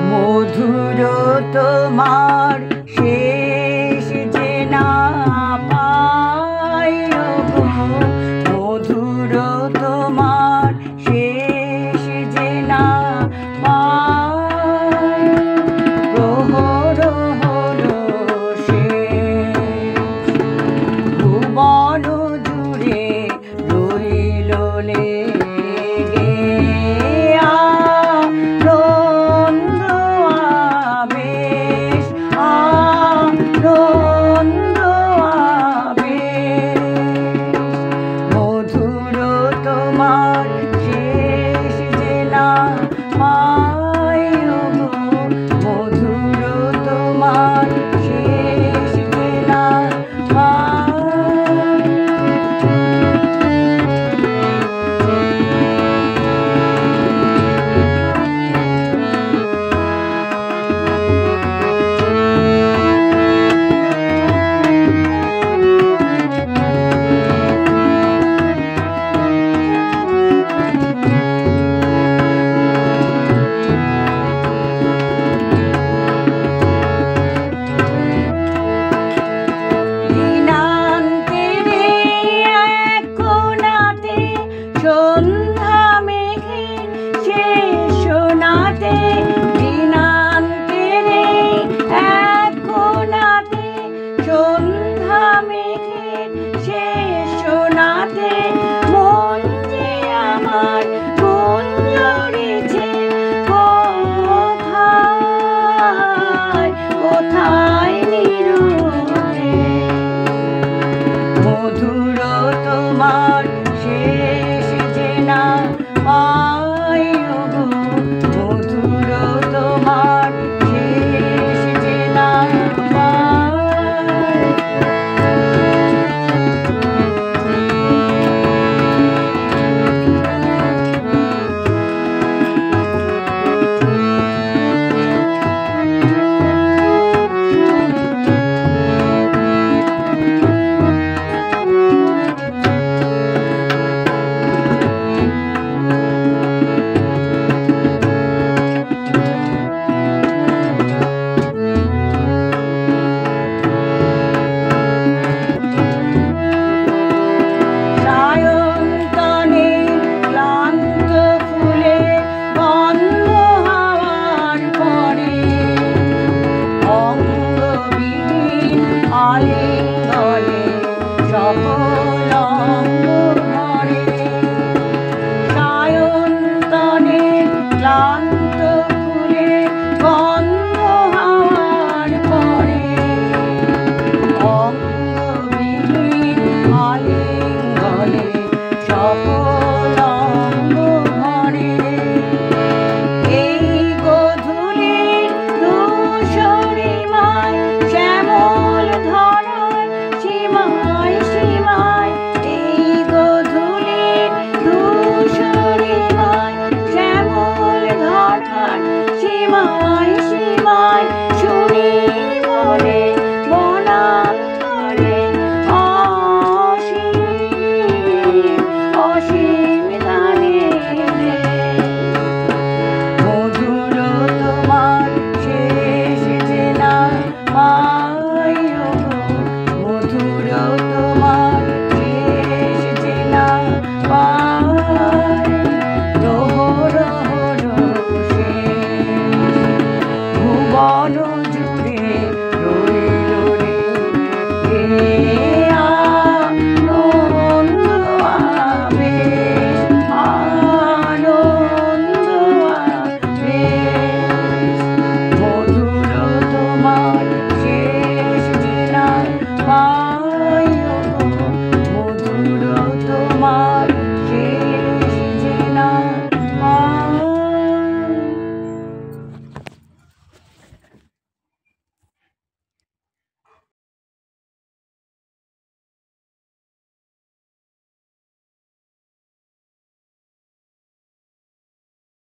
মধুর তোমার শেষ যে না পাই গো, মধুর তোমার শেষ যে না পাই, প্রহর হলো শেষ, ভুবন জুড়ে রইল লেগে আনন্দ আবেশ, আনন্দ আবেশ। মধুর তোমার শেষ যে না পাই গো, মধুর তোমার শেষ যে না পাই। সন্ধ্যা মেঘের শেষ সোনাতে, দিনান্তের এক কোণাতে, সন্ধ্যা মেঘের শেষ সোনাতে, মন যে আমার গুঞ্জরিছে কোথায় কোথায় নীরবে। মধুর তোমার শেষ যে না পাই গো, মধুর তোমার শেষ যে না পাই। আলিঙ্গনে সকল অঙ্গ